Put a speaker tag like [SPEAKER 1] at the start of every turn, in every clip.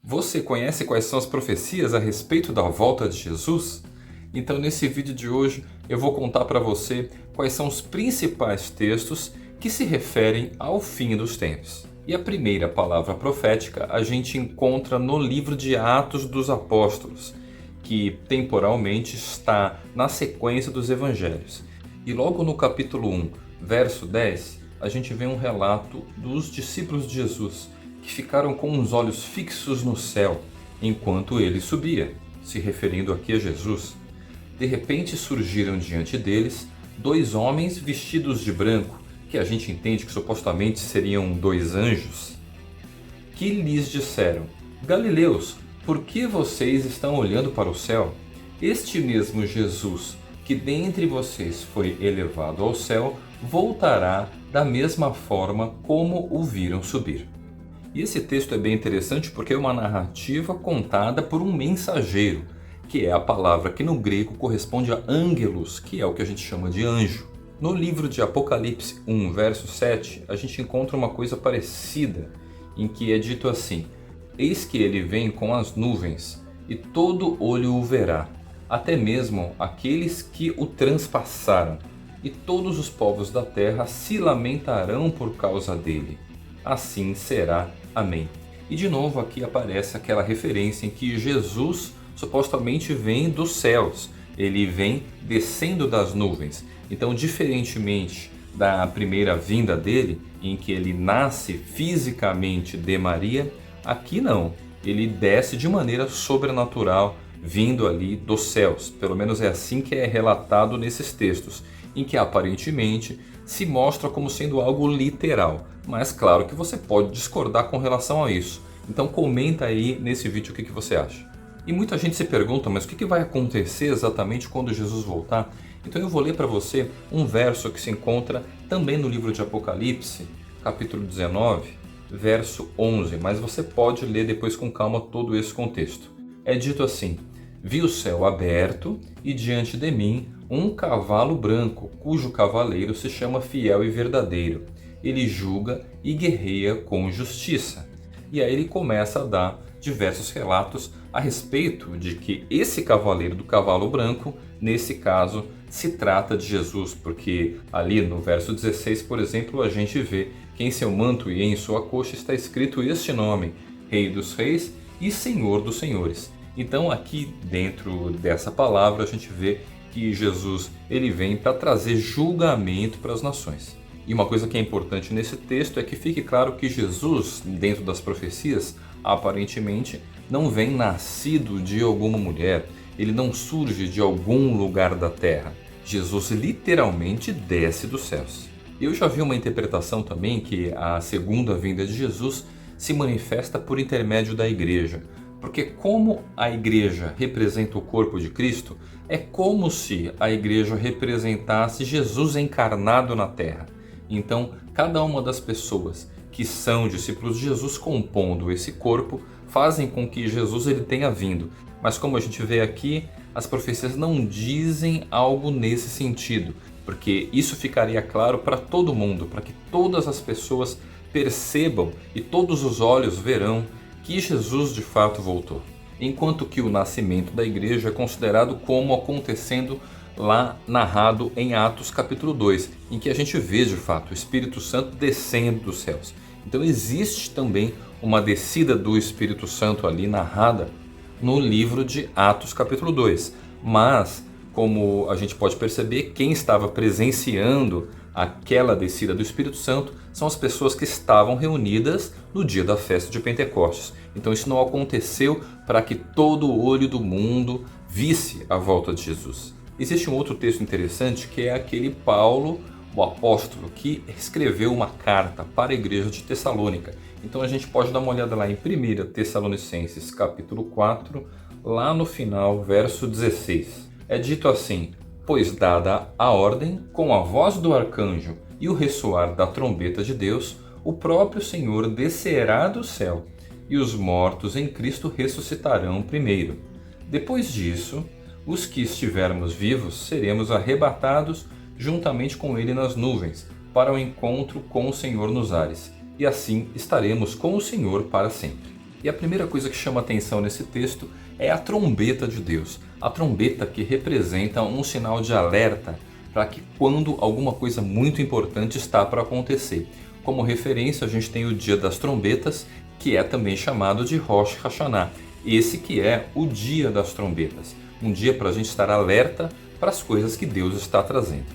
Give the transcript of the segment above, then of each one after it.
[SPEAKER 1] Você conhece quais são as profecias a respeito da volta de Jesus? Então, nesse vídeo de hoje, eu vou contar para você quais são os principais textos que se referem ao fim dos tempos. E a primeira palavra profética a gente encontra no livro de Atos dos Apóstolos, que temporalmente está na sequência dos evangelhos. E logo no capítulo 1, verso 10, a gente vê um relato dos discípulos de Jesus, que ficaram com os olhos fixos no céu enquanto ele subia, se referindo aqui a Jesus. De repente surgiram diante deles dois homens vestidos de branco, que a gente entende que supostamente seriam dois anjos, que lhes disseram: Galileus, por que vocês estão olhando para o céu? Este mesmo Jesus, que dentre vocês foi elevado ao céu, voltará da mesma forma como o viram subir. E esse texto é bem interessante porque é uma narrativa contada por um mensageiro, que é a palavra que no grego corresponde a ângelos, que é o que a gente chama de anjo. No livro de Apocalipse 1, verso 7, a gente encontra uma coisa parecida, em que é dito assim: Eis que ele vem com as nuvens, e todo olho o verá, até mesmo aqueles que o transpassaram, e todos os povos da terra se lamentarão por causa dele. Assim será. Amém. E de novo aqui aparece aquela referência em que Jesus supostamente vem dos céus. Ele vem descendo das nuvens. Então, diferentemente da primeira vinda dele, em que ele nasce fisicamente de Maria, aqui não. Ele desce de maneira sobrenatural, vindo ali dos céus. Pelo menos é assim que é relatado nesses textos, em que aparentemente se mostra como sendo algo literal. Mas claro que você pode discordar com relação a isso. Então comenta aí nesse vídeo o que você acha. E muita gente se pergunta, mas o que vai acontecer exatamente quando Jesus voltar? Então eu vou ler para você um verso que se encontra também no livro de Apocalipse, capítulo 19, verso 11. Mas você pode ler depois com calma todo esse contexto. É dito assim: Vi o céu aberto e diante de mim um cavalo branco, cujo cavaleiro se chama Fiel e Verdadeiro. Ele julga e guerreia com justiça. E aí ele começa a dar diversos relatos a respeito de que esse cavaleiro do cavalo branco, nesse caso, se trata de Jesus, porque ali no verso 16, por exemplo, a gente vê que em seu manto e em sua coxa está escrito este nome: Rei dos Reis e Senhor dos Senhores. Então aqui dentro dessa palavra a gente vê que Jesus ele vem para trazer julgamento para as nações. E uma coisa que é importante nesse texto é que fique claro que Jesus, dentro das profecias, aparentemente não vem nascido de alguma mulher, ele não surge de algum lugar da terra. Jesus literalmente desce dos céus. Eu já vi uma interpretação também que a segunda vinda de Jesus se manifesta por intermédio da igreja. Porque como a igreja representa o corpo de Cristo, é como se a igreja representasse Jesus encarnado na terra. Então, cada uma das pessoas que são discípulos de Jesus compondo esse corpo fazem com que Jesus ele tenha vindo. Mas como a gente vê aqui, as profecias não dizem algo nesse sentido, porque isso ficaria claro para todo mundo, para que todas as pessoas percebam e todos os olhos verão que Jesus de fato voltou. Enquanto que o nascimento da igreja é considerado como acontecendo lá narrado em Atos capítulo 2, em que a gente vê de fato o Espírito Santo descendo dos céus. Então existe também uma descida do Espírito Santo ali narrada no livro de Atos capítulo 2. Mas, como a gente pode perceber, quem estava presenciando aquela descida do Espírito Santo são as pessoas que estavam reunidas no dia da festa de Pentecostes. Então isso não aconteceu para que todo o olho do mundo visse a volta de Jesus. Existe um outro texto interessante que é aquele Paulo, o apóstolo, que escreveu uma carta para a igreja de Tessalônica. Então a gente pode dar uma olhada lá em 1 Tessalonicenses capítulo 4, lá no final, verso 16. É dito assim: Pois dada a ordem, com a voz do arcanjo e o ressoar da trombeta de Deus, o próprio Senhor descerá do céu, e os mortos em Cristo ressuscitarão primeiro. Depois disso, os que estivermos vivos seremos arrebatados juntamente com ele nas nuvens, para o encontro com o Senhor nos ares, e assim estaremos com o Senhor para sempre. E a primeira coisa que chama atenção nesse texto é a trombeta de Deus. A trombeta que representa um sinal de alerta para que quando alguma coisa muito importante está para acontecer. Como referência, a gente tem o Dia das Trombetas, que é também chamado de Rosh Hashanah. Esse que é o Dia das Trombetas. Um dia para a gente estar alerta para as coisas que Deus está trazendo.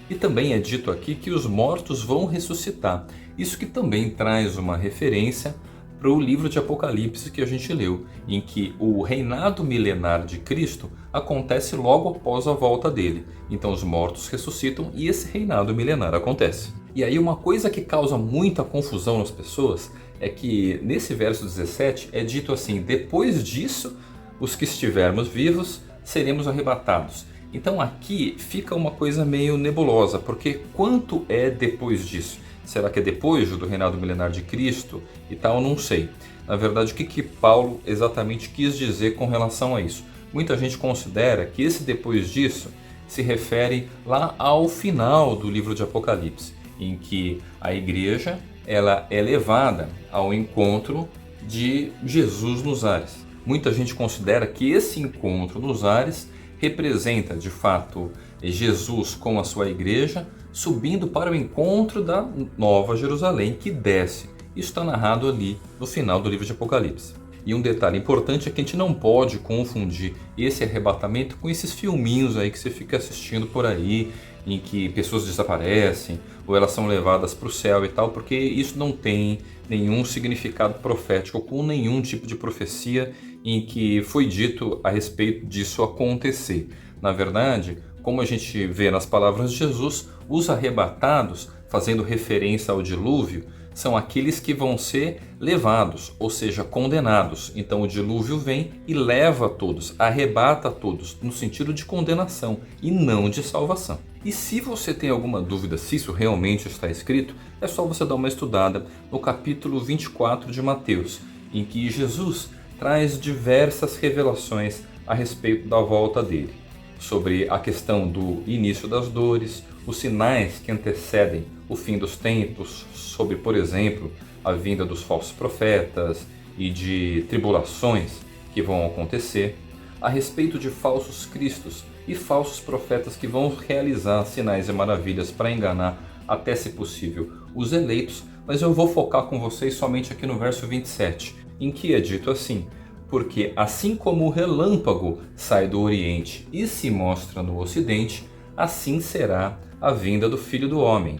[SPEAKER 1] E também é dito aqui que os mortos vão ressuscitar. Isso que também traz uma referência para o livro de Apocalipse que a gente leu, em que o reinado milenar de Cristo acontece logo após a volta dele. Então os mortos ressuscitam e esse reinado milenar acontece. E aí uma coisa que causa muita confusão nas pessoas é que nesse verso 17 é dito assim: depois disso, os que estivermos vivos seremos arrebatados. Então aqui fica uma coisa meio nebulosa, porque quanto é depois disso? Será que é depois do reinado milenar de Cristo e tal? Não sei. Na verdade, o que Paulo exatamente quis dizer com relação a isso? Muita gente considera que esse depois disso se refere lá ao final do livro de Apocalipse, em que a igreja ela é levada ao encontro de Jesus nos ares. Muita gente considera que esse encontro nos ares representa, de fato, Jesus com a sua igreja subindo para o encontro da Nova Jerusalém que desce. Isso está narrado ali no final do livro de Apocalipse. E um detalhe importante é que a gente não pode confundir esse arrebatamento com esses filminhos aí que você fica assistindo por aí, em que pessoas desaparecem ou elas são levadas para o céu e tal, porque isso não tem nenhum significado profético com nenhum tipo de profecia em que foi dito a respeito disso acontecer. Na verdade, como a gente vê nas palavras de Jesus, os arrebatados, fazendo referência ao dilúvio, são aqueles que vão ser levados, ou seja, condenados. Então o dilúvio vem e leva todos, arrebata todos, no sentido de condenação e não de salvação. E se você tem alguma dúvida se isso realmente está escrito, é só você dar uma estudada no capítulo 24 de Mateus, em que Jesus traz diversas revelações a respeito da volta dele, sobre a questão do início das dores, os sinais que antecedem o fim dos tempos, sobre, por exemplo, a vinda dos falsos profetas e de tribulações que vão acontecer, a respeito de falsos cristos e falsos profetas que vão realizar sinais e maravilhas para enganar, até se possível, os eleitos, mas eu vou focar com vocês somente aqui no verso 27, em que é dito assim: porque assim como o relâmpago sai do Oriente e se mostra no Ocidente, assim será a vinda do Filho do Homem.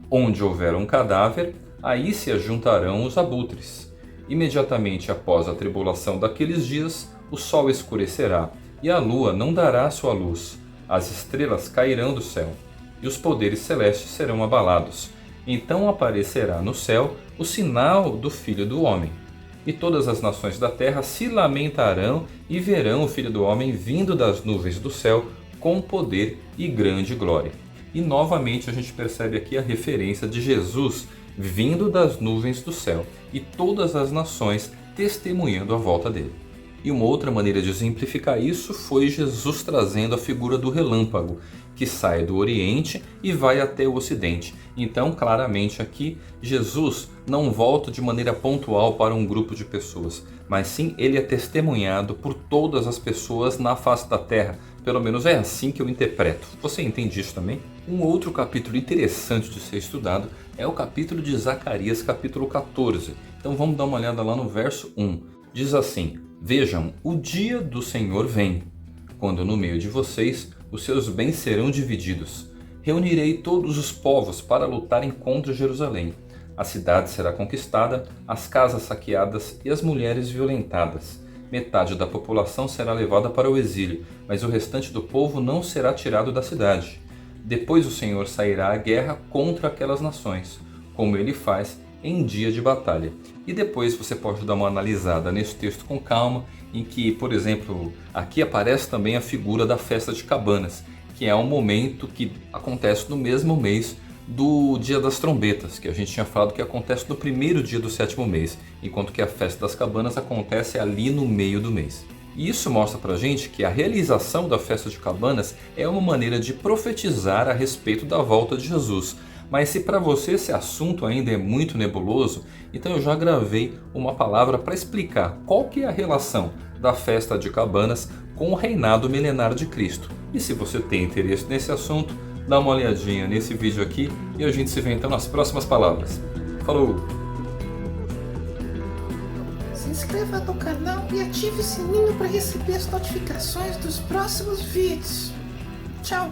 [SPEAKER 1] Onde houver um cadáver, aí se ajuntarão os abutres. Imediatamente após a tribulação daqueles dias, o sol escurecerá, e a lua não dará sua luz. As estrelas cairão do céu, e os poderes celestes serão abalados. Então aparecerá no céu o sinal do Filho do Homem. E todas as nações da terra se lamentarão e verão o Filho do Homem vindo das nuvens do céu com poder e grande glória. E novamente a gente percebe aqui a referência de Jesus vindo das nuvens do céu e todas as nações testemunhando a volta dele. E uma outra maneira de exemplificar isso foi Jesus trazendo a figura do relâmpago, que sai do Oriente e vai até o Ocidente. Então, claramente aqui, Jesus não volta de maneira pontual para um grupo de pessoas, mas sim ele é testemunhado por todas as pessoas na face da terra. Pelo menos é assim que eu interpreto. Você entende isso também? Um outro capítulo interessante de ser estudado é o capítulo de Zacarias, capítulo 14. Então vamos dar uma olhada lá no verso 1. Diz assim: vejam, o dia do Senhor vem, quando no meio de vocês os seus bens serão divididos. Reunirei todos os povos para lutarem contra Jerusalém. A cidade será conquistada, as casas saqueadas e as mulheres violentadas. Metade da população será levada para o exílio, mas o restante do povo não será tirado da cidade. Depois o Senhor sairá à guerra contra aquelas nações, como ele faz em dia de batalha. E depois você pode dar uma analisada nesse texto com calma, em que, por exemplo, aqui aparece também a figura da festa de cabanas, que é um momento que acontece no mesmo mês do Dia das Trombetas, que a gente tinha falado que acontece no primeiro dia do 7º mês, enquanto que a festa das cabanas acontece ali no meio do mês. E isso mostra pra gente que a realização da festa de cabanas é uma maneira de profetizar a respeito da volta de Jesus. Mas se para você esse assunto ainda é muito nebuloso, então eu já gravei uma palavra para explicar qual que é a relação da festa de Cabanas com o reinado milenar de Cristo. E se você tem interesse nesse assunto, dá uma olhadinha nesse vídeo aqui e a gente se vê então nas próximas palavras. Falou!
[SPEAKER 2] Se inscreva no canal e ative o sininho para receber as notificações dos próximos vídeos. Tchau!